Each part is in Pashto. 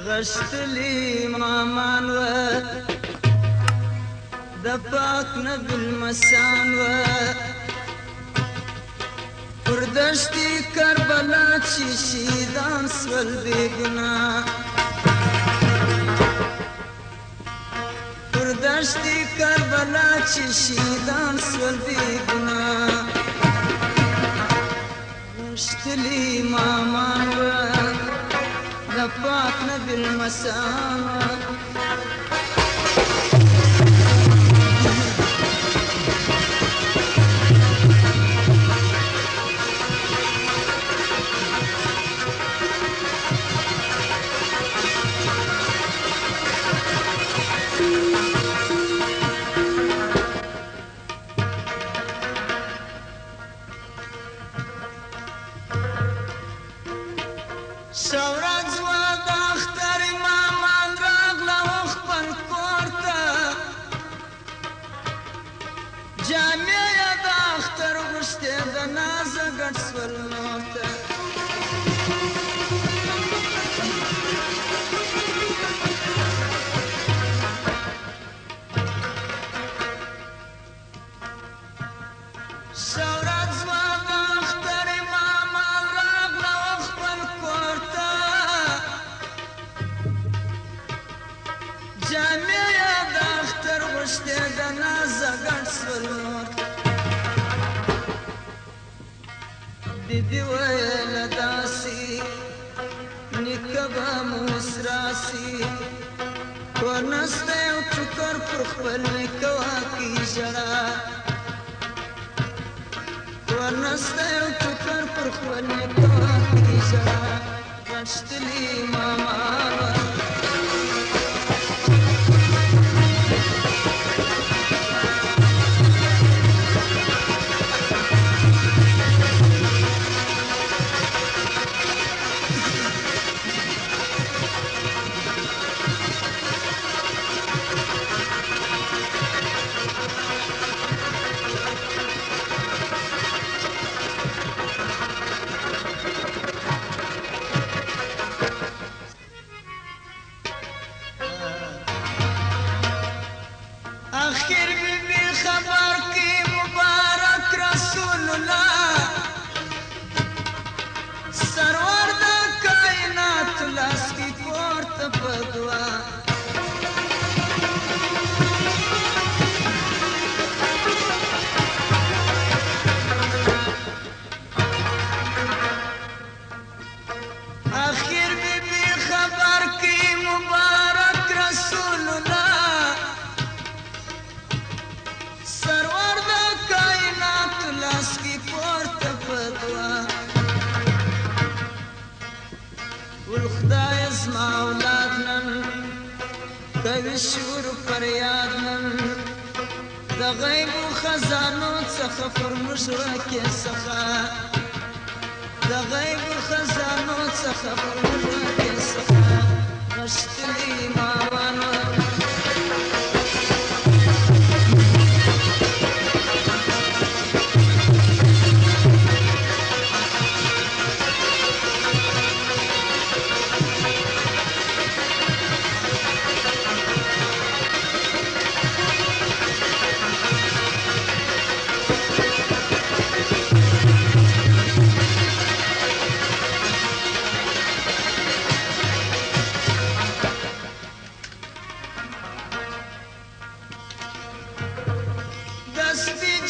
غشتلي مامان و دفاقنا بالمسان و پردشتی کربلا چی شیدان سول بیگنا پردشتی کربلا چی شیدان سول بیگنا غشتلي مامان و دفاقنا بالمسان شورت و دختر مامان راغلا و خپل کورته جامې یې د اختر غوښتې د نازه ګډ سول نورته بیبی ویل داسی نیکه به موسراسی ورنسته یو ټوکر پر خپل نیکه واقعي ژړا ورنسته یو ټوکر پر خپل نیکه واقعي ژړا غشتلي ماما آخر بیبی خبر کی مبارک رسول الله سرور د کائنات لاس کی پورته پدوا آخر بیبی خبر کی مبارک رسول الله والخدای اسما اولاد نن کوي شور فریاد نن د غیب خزانو څخه فرموش راکې څخه د غیب خزانو څخه فرموش راکې څخه غشتلي ماوانو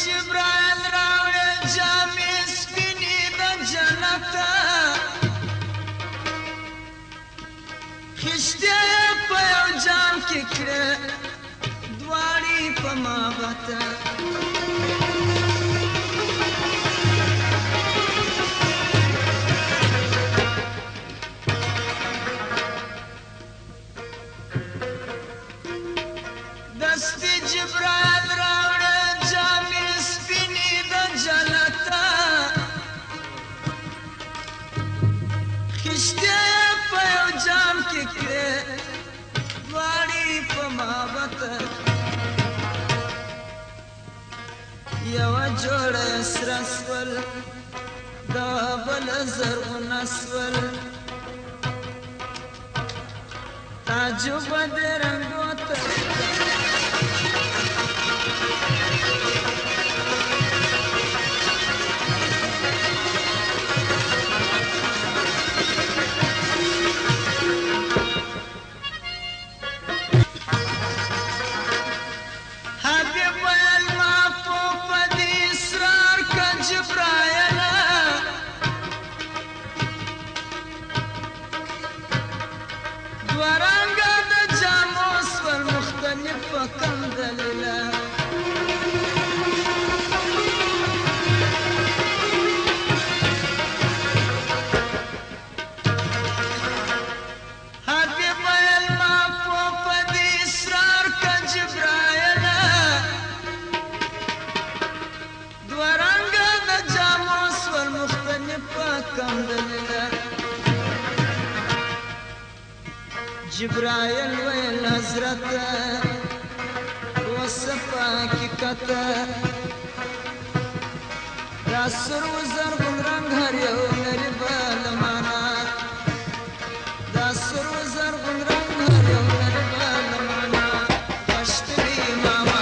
جبرائیل راوړې جامې سپینې د جنت خشتې په یو جام کې کړې دواړې په محبت دستې جبرائیل راوړې خشتې په یو جام کې کړې دواړې په محبت یوه جوړه سره سول دا بل زرغونه سول تعجب د رنګو ته جبرائیل ویل حضرت وصفا حقیقت دا سر و زرغون رنگ هر یو لري بالمانا دا سر و زرغون رنگ هر یو لري بالمانا غشتلی ماما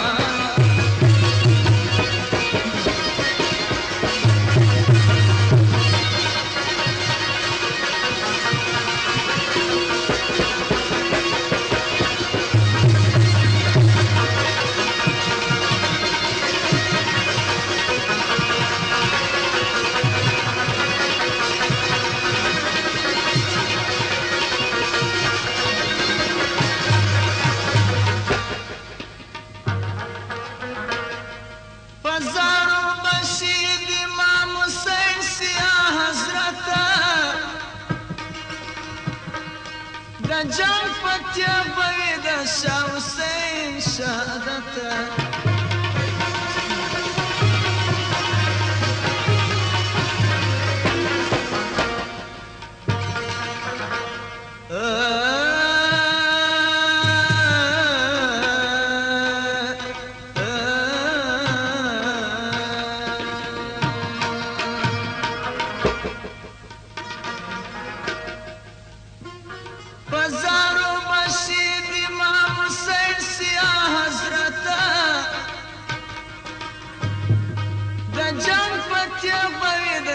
جنگ پتیا بوی د شاه حسین شهادت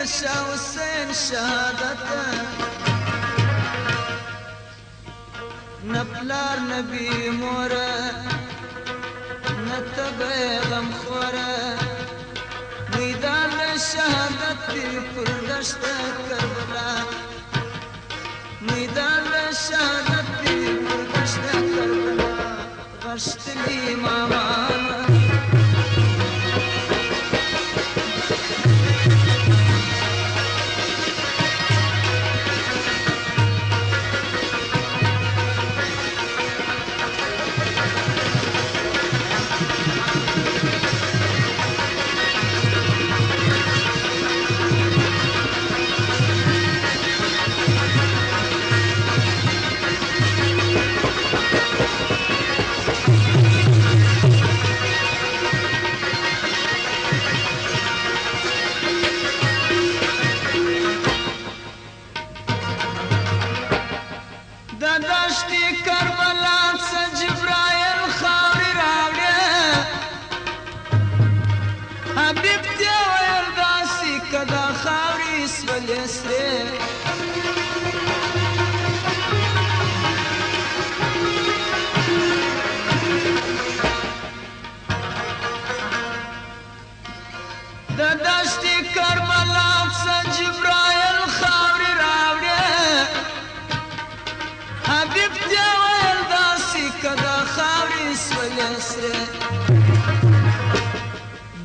شاه حسین شهادت نپلار نبی مور نتبه غم خور میدان شهادت پر دشت کربلا میدان شهادت پر دشت کربلا غشتلی ماما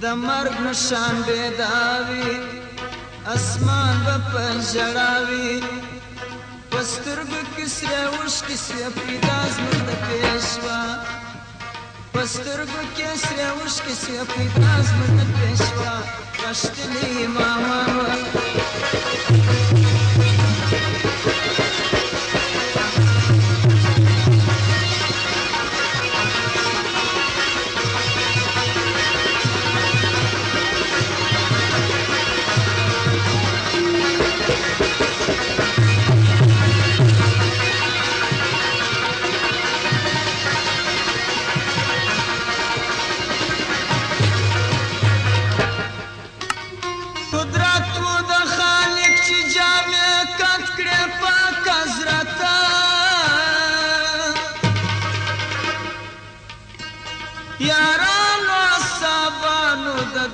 د مرګ نشان بیداوي اسمان به پنجړاوي پسترګو کې سره وشکې سپیدا زموږ د پېښوا پسترګو کې سره وشکې سپیدا زموږ د پېښوا غشتلی ماما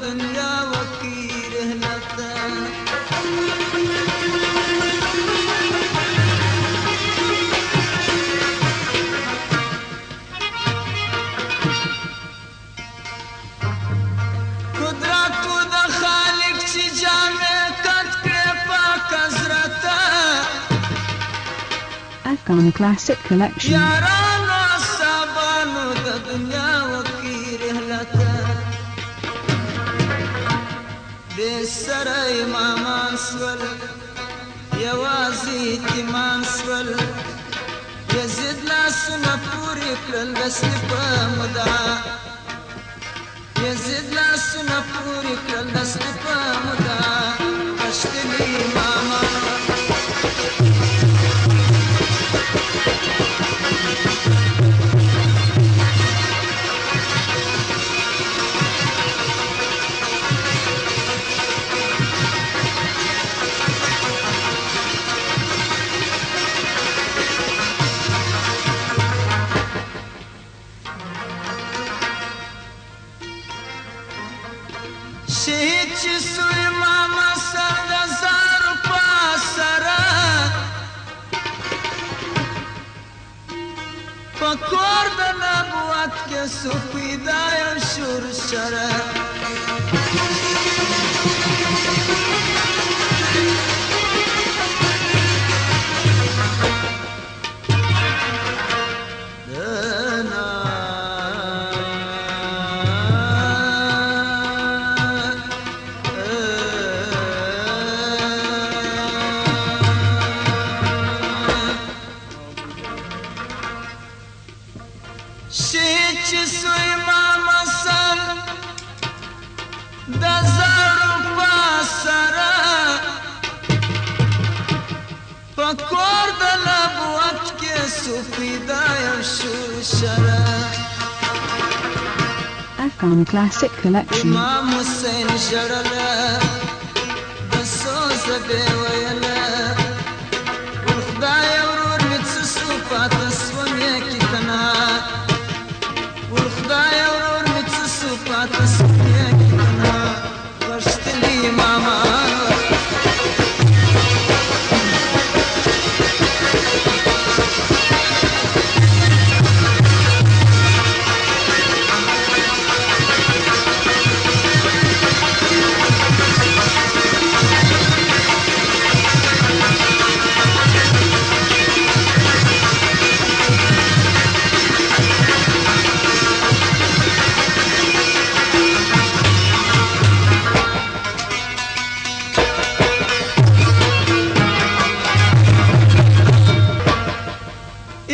دنیا وکی رحلتا قدرتو د خالق چی جامع کت کے پاک حضرتا Afghan Classic Collection. یارانو صابانو د دنیا وکی رحلتا بے سر امامان سول یوازی اتمان سول یزید لاسونا پوری کرل دستی پا مدعا یزید لاسونا پوری کرل دستی پا مدعا پشتلی امامان شهید چی سوی ماما سر د زارو پاسره پکور د نبوت کې سو پیدای شور شره شهید چی سوی ماما سر د زارو پاسره پکور د نبوت کې سو پیدای شور شره Afghan Classic Collection. امام حسین ژړله د سوز بې ویله ور خدای ورور مې څه سو پاته سوم یې کې کنه ور خدای ورور مې څه سو پاته سوم یې کې کنه غښتلي ماما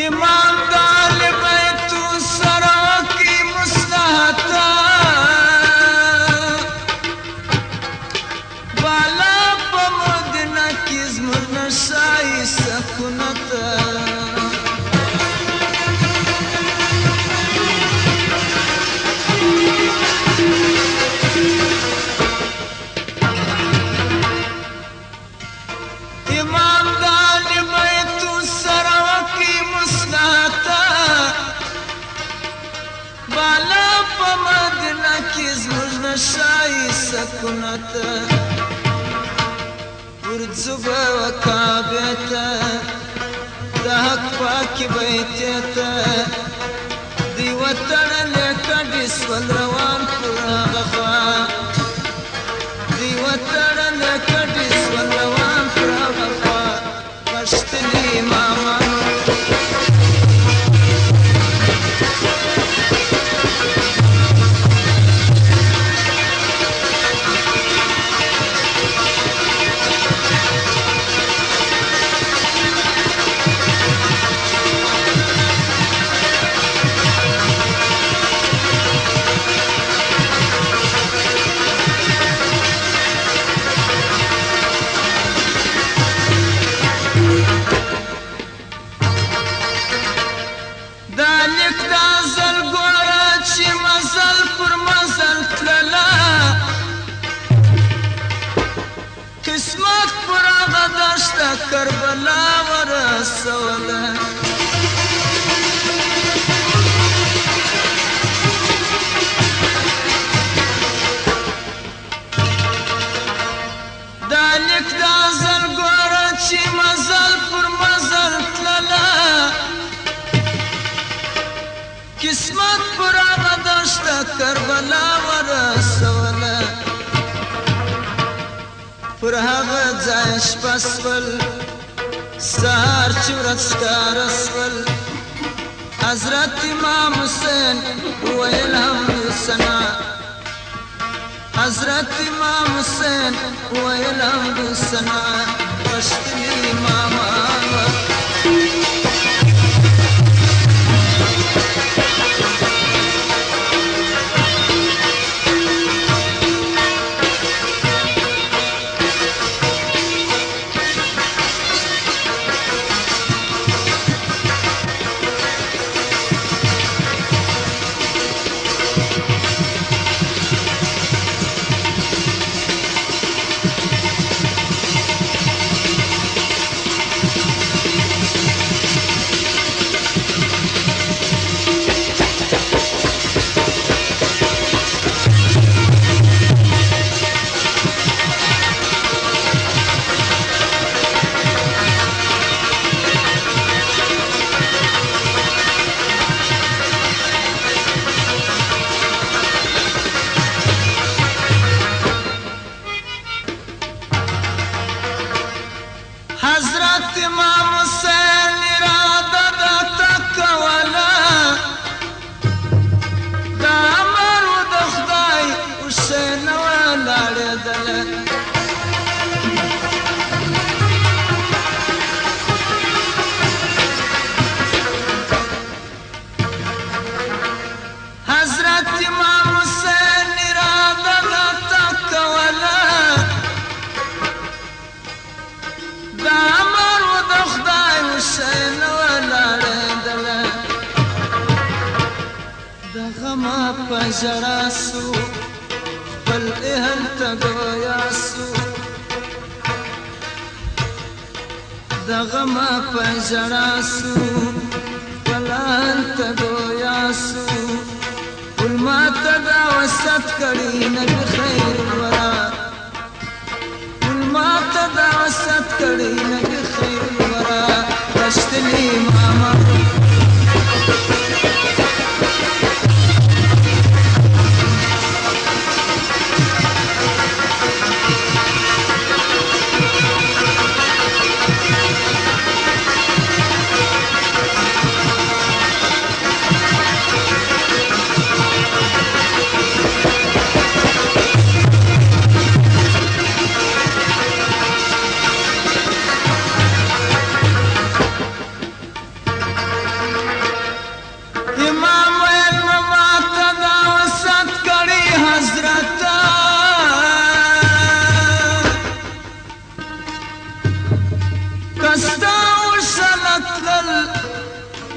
امام دال بیتو سرو کی مصلحتا بالا پا مدینہ کی زمر نشائی سکونتا امام دال بیتو سرو کی مصلحتا بالا پا مدینہ کی زمر نشائی سکونتا ورزبا وکابیتا دا حق پاکی بیتیتا دیو تڑلے کڑی سول روان پورا غفا دیو تڑلے کڑی سول روان پورا غفا پشتلی ماما قسمت پر آغا داشتا کربلا ورسوله قسمت پر هغه دشته کربلا ورسوله پر هغه ځای شپه سول سهار چې ورځ ښکاره سول حضرت امام حسین وویل حمد ثنا حضرت امام حسین وویل حمد ثنا پښتني امامان حضرت امام حسین اراده دا تکوله دا امر و د خدای حسین ولاړېدله حضرت امام حسین اراده دا تکوله دا امر و د خدای حسین ولاړېدله د غمه په ژړا سو خپل اهل ته ګویا سو د غمه په ژړا سو خپل اهل ته ګویا سو علما ته دا وسط کړي نبي خیر الورا ما ته دا وسط کړي نبي خیر الورا پښتني ماما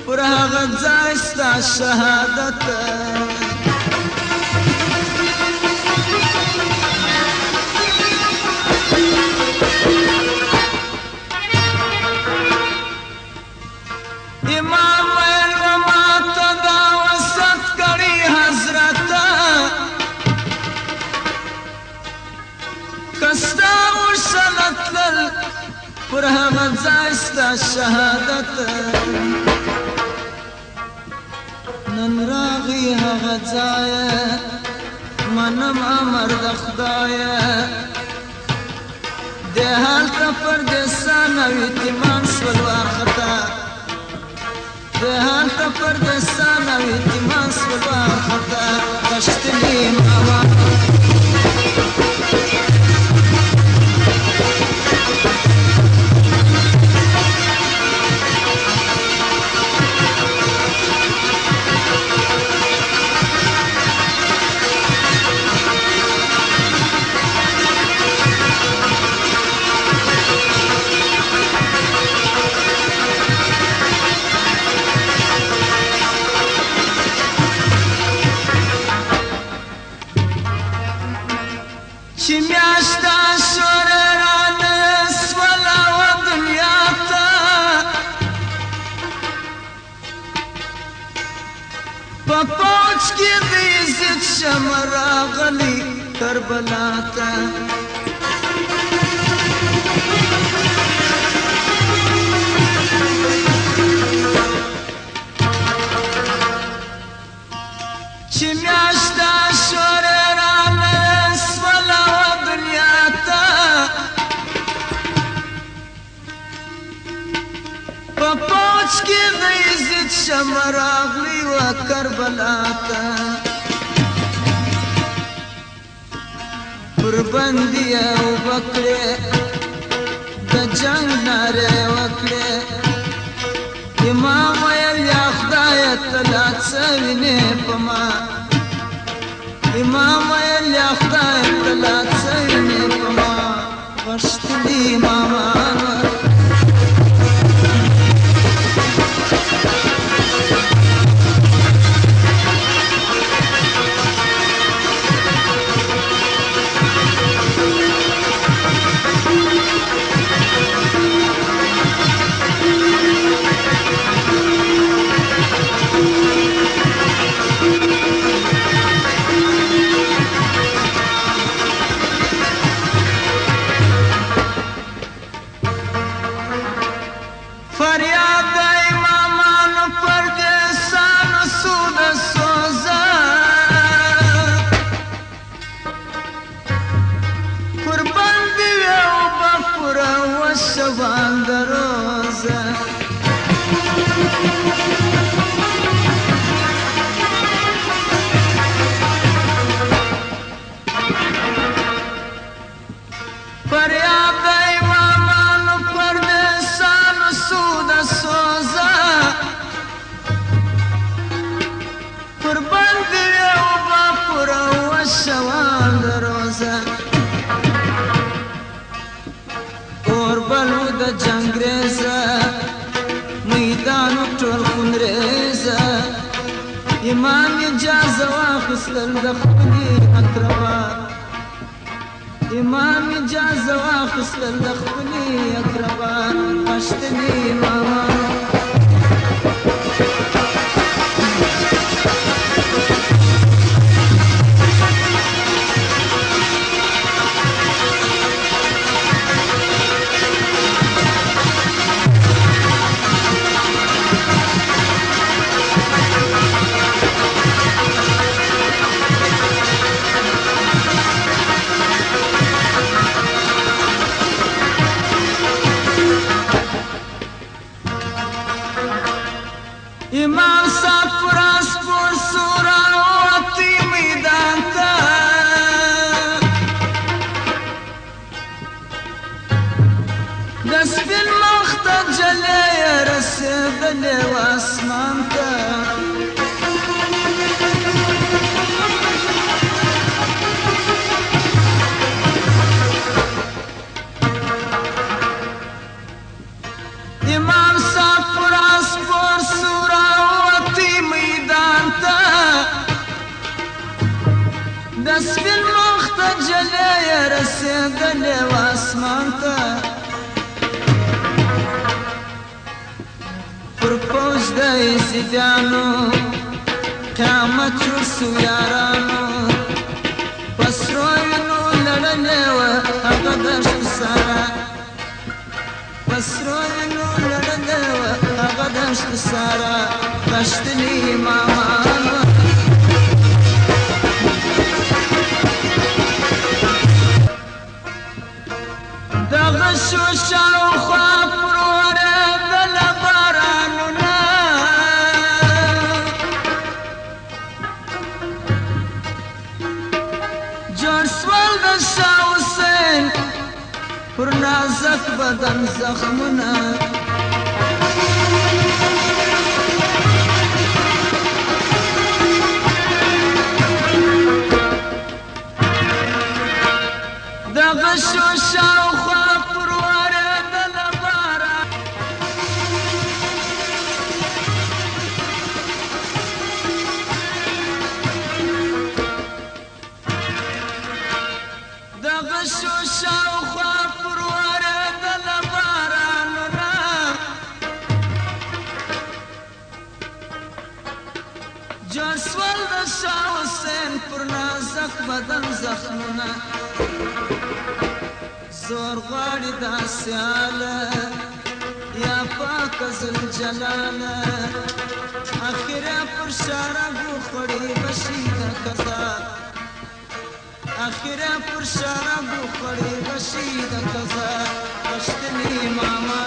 پر هغه ځای ستا شهادت امام ویل و ما ته دا وسط کړي حضرت که ستا ورسره تلل پر هغه ځای ستا شهادت نن راغی هغه ځایه منم امر د خدایه دې هلته پردیسان او یتیمان سول وارخطا دې هلته پردیسان او یتیمان سول وارخطا پښتني ماما چې میاشته شوره رانه سوله و دنیا ته په پوچ کې د عزت شمع راغلی کربلا ته شمع راغلی و کربلا ته پر بندي او بکړې د جنگ ناره وکړې امام ویل یا خدای تلا څوینه پما امام ویل یا خدای تلا څوینه پما ورشتلی ماما امام اجازه واخیستل د خپلې اقربا امام اجازه واخیستل د خپلې اقربا پښتني ماما امام صاحب پراس پور سورا وتی میدان تا دسپین مخت جلی رسیدلی و اسمان تا امام صاحب پراس پور سورا دسپین مخت جلی رسیدلی و اسمان تا پر پوج د ایزیدیانو قیامت جوړ سو یارانو پسرو وینو لړلې و هغه دشت سارا پسرو وینو لړلې و هغه دشت سارا پښتني ماما شو شاوخوا پروره دل بارانونا جوړ سول د شاه حسین پر نازک بدن زخمونه دغه شو شاوخوا شو شاوخوا پروره دل بارانونا جوړ سول د شاه حسین پر نازک بدن زخمونه زور غواړي دا سیاله یا پاک ذوالجلاله اخره پر شارګو خړې بشي د قضا اخره پر شارګو خړې بشي د قضا پښتني ماما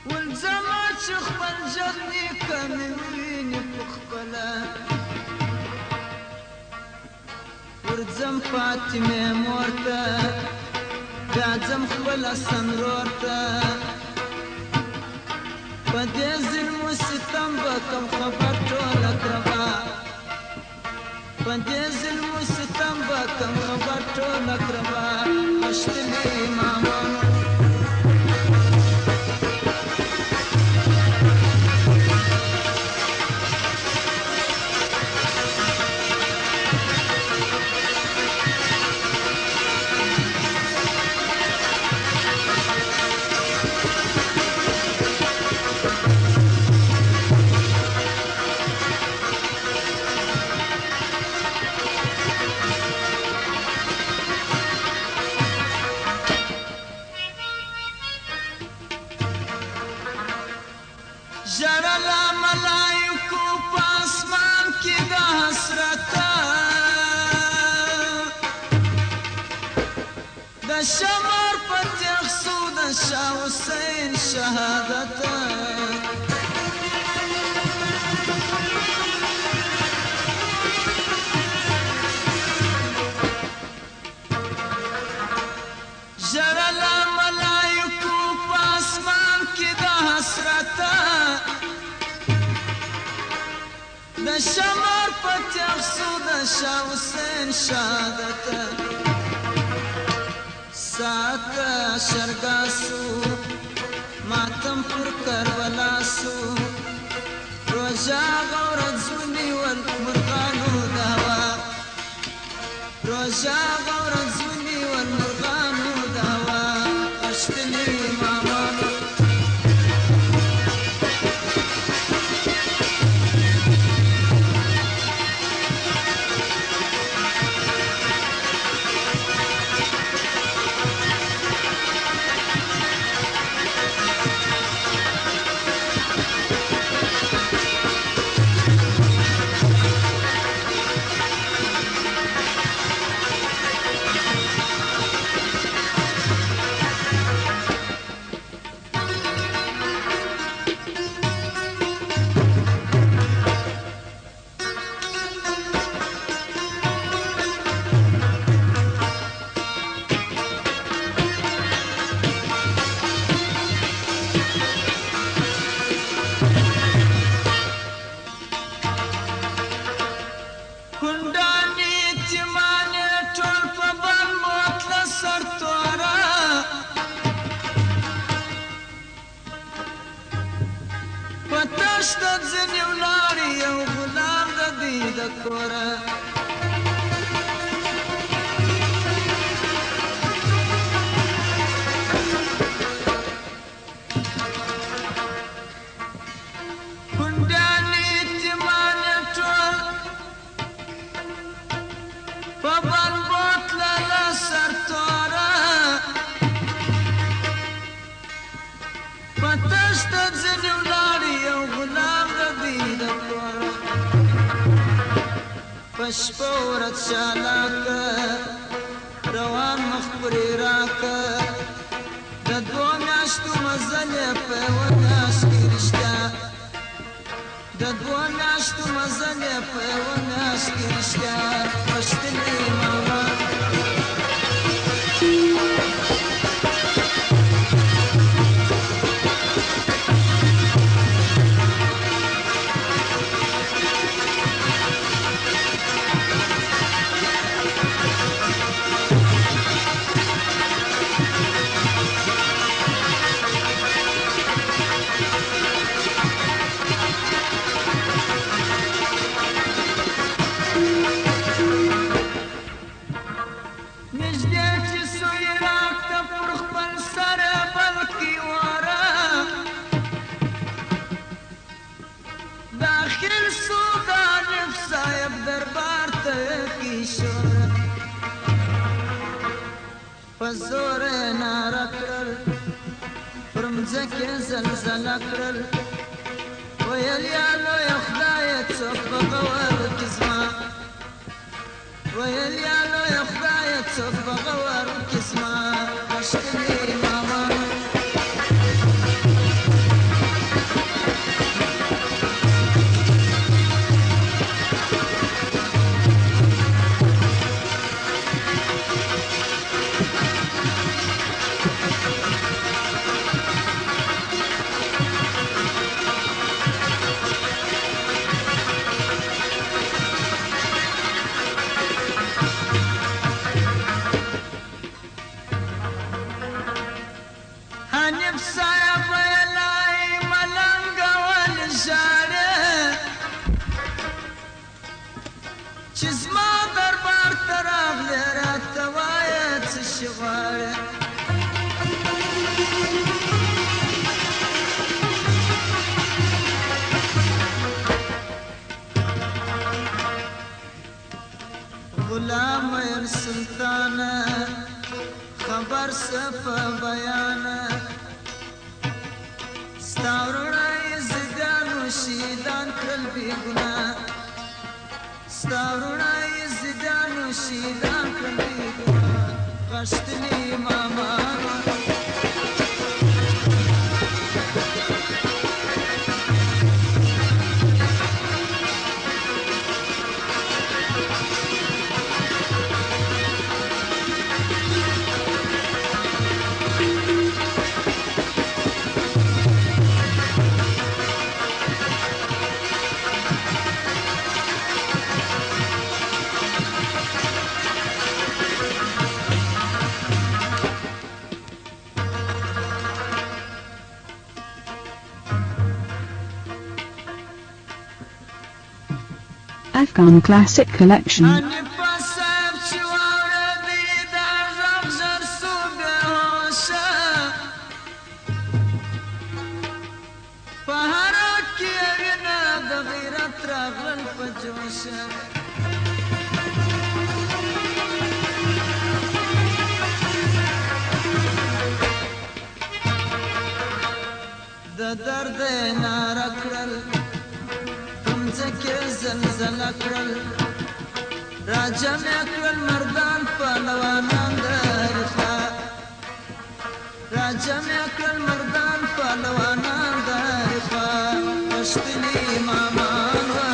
والزما چې خپل جرني کمې ویني په خپله ورځم فاطمې مور ته بیا ځم خپله سنرور ته په دې ظلم و ستم به کم خبر ټول اقربا په دې ظلم و ستم به کم خبر ټول اقربا غښتلي مامانو ژړله ملایکو په اسمان کې د حسرته د شمر په تیغ سو د شاه حسین شهادته ژړله ملایکو په اسمان کې د حسرته د شمر په تیغ سو د شاه حسین شهادته ساته شرګا سو ماتم پر کربلا سو روژه غورځونی ول مرغانو د هوا روژه غورځونی ول مرغانو د هوا غښتلي مامانو پتشتت ځنې ولاړې یو غلام د دوی د کوره کونډیانې یتیمانې ټول په بند بوتلله سرتوره پتشتت ځنې ولاړې یو غلام د دوی د کوره په شپه ورځ چالاکه روان مخ پرې راکه د دوو میاشتو مزل یې په یوه میاشت کې رښتیا د دوو میاشتو مزل یې په یوه میاشت کې رښتیا غښتلي ماما پزور ناره کړل پر مځکې زلزله کړل ویل یا لویه خدایه څوک په غور کې زما ویل یا لویه خدایه څوک په غور کې زما غښتلي مامانو ګنا ستارونه یې زیدانو شیدان کړی ګنا غشتلی ماما Afghan Classic Collection. Ani pasab چې واورېدی دا غږ ژر سو بېهوشه په هره کې یې وینه د غیرت راغلل په جوشه د درد یې ناره کړل ځکه زلزله کړل راجمع کړل مردان پهلوانان د هرخوا راجمع کړل مردان پهلوانان د هرخوا غښتلي امامان وه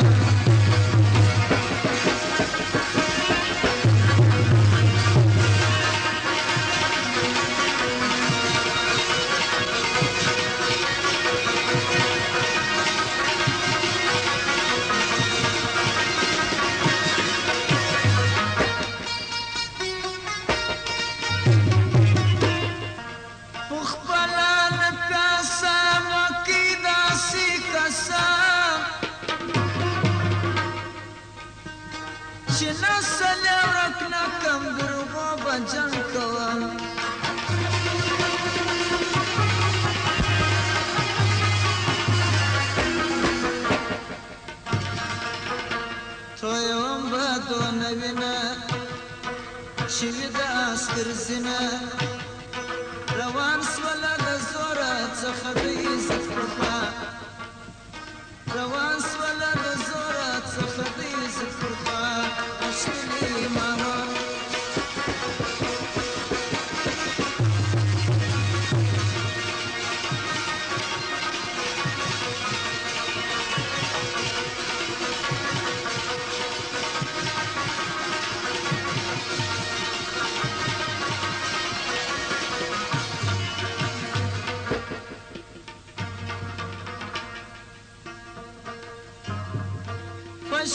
چې نسل یې ورک نه کم دروغو به جنګ کوم تویوم به دونه وینه شوي د عسکر زینه روان سوله د زوره څخه دوی عزت پرخوا روان سوله د زوره څخه دوی عزت پرخوا غښتلي ماما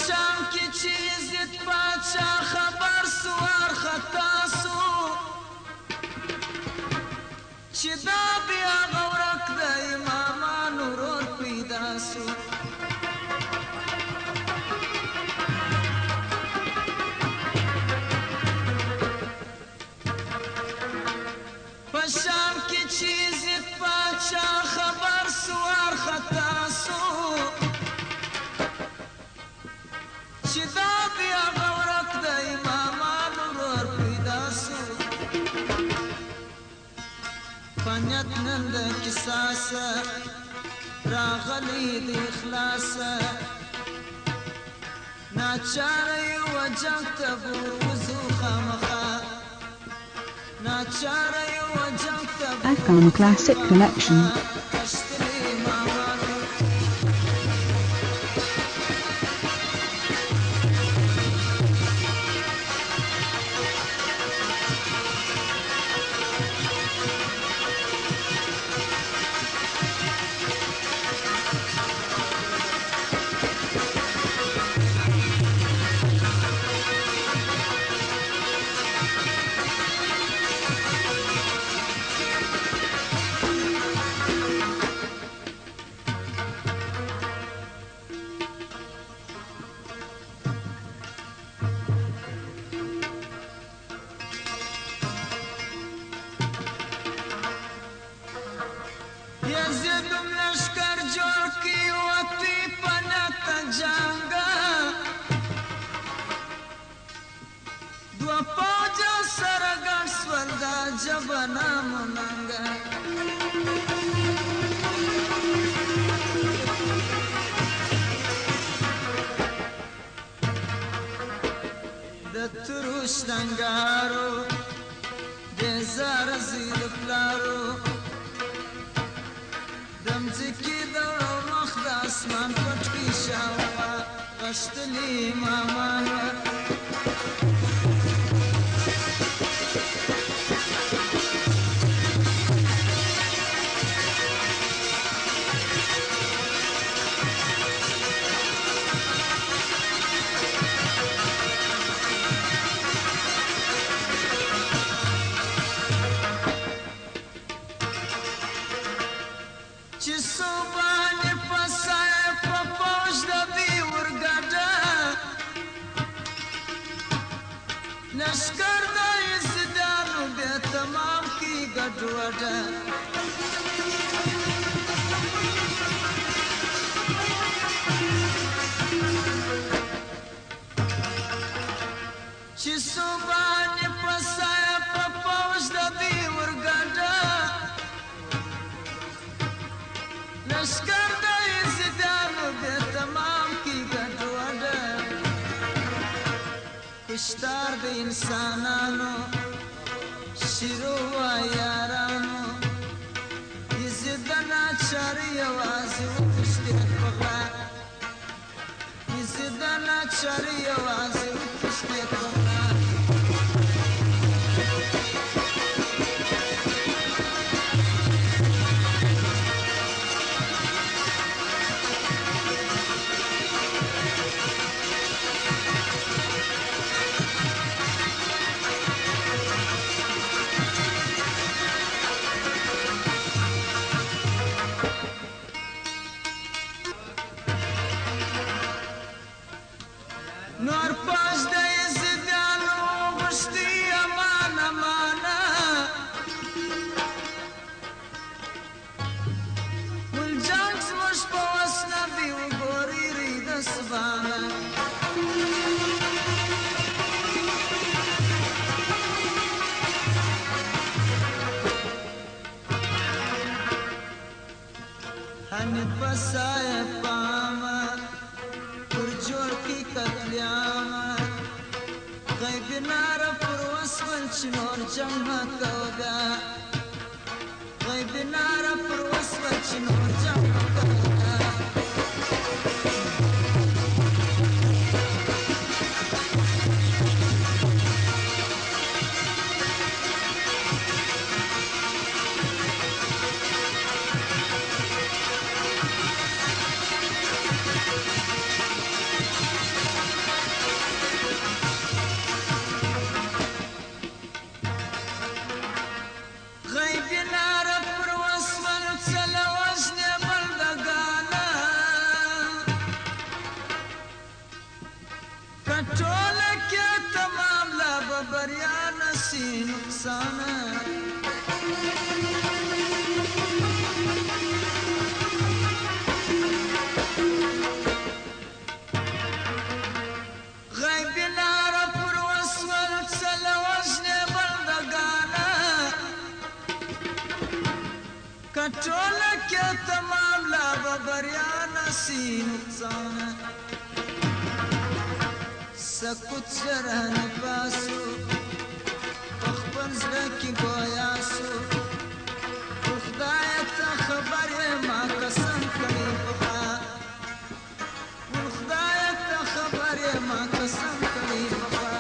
شام کې چې عزت پاچا خبر سو وارخطا سو چې دا بیا غورک د امامانو ورور پیدا سو په شام کې چې عزت پاچا خبر سو وارخطا سو چې دا بیا غورک د امامانو ورور پیدا سو فنیت نن د قصاصه راغلی د اخلاصه ناچاره یو جنګ ته بوزو خامخا ناچاره یو جنګ ته Afghan Classic Collection. اسمان پټ کی شاوا غشتلی مامان چې صوبانه پسای په پوج د دی ورګډه لشکر د زدانو به تمام کی ګډوډه چې صوبانه پسای په پوج د دی ورګډه لشکر د زدانو به تمام کی ګډوډه کشتار د انسانانو شیرو و یارانو زدنا چاری آوازی و کشتی پغلا زدنا چاری آوازی و کشتی پغلا نور پاش د زدانو غشتي امان امانه ول جنگ زموږ په وسنه دی وګوري رید سبانه هني پسای پاما جوړ کی کتلیاما غیب نار پر وسول چنور جمع کودا غیب نار پر وسول چنور جمع کودا کټوله کې تمام لا بریا نسی نقصان غیب لار پر وسول چل وجن بندگانا کټوله کې تمام لا بریا نسی نقصان سکوت شرحن پاسو پخپن زلکی گویاسو خدای تا خبر ما قسم کړی بخا خدای تا خبر ما قسم کړی بخا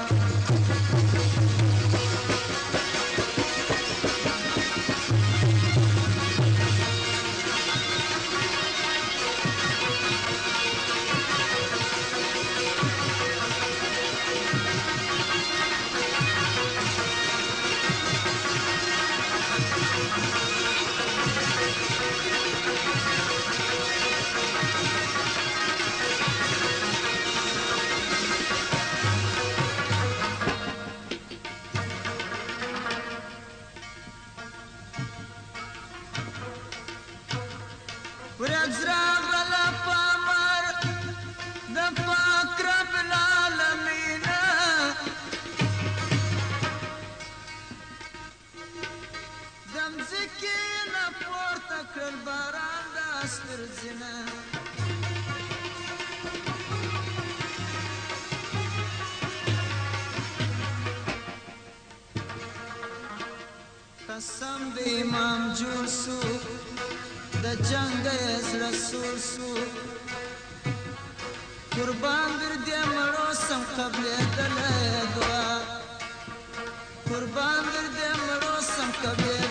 ورځ راغله پامر د پاک رب العالمین د مځکې نه پورته کړل باران د سترځنه قسم د امام جوړ سو د جنگ زړه سور سو قربان در دې مړو سم قبلېدلې دعا قربان در دې مړو سم قبلېدلې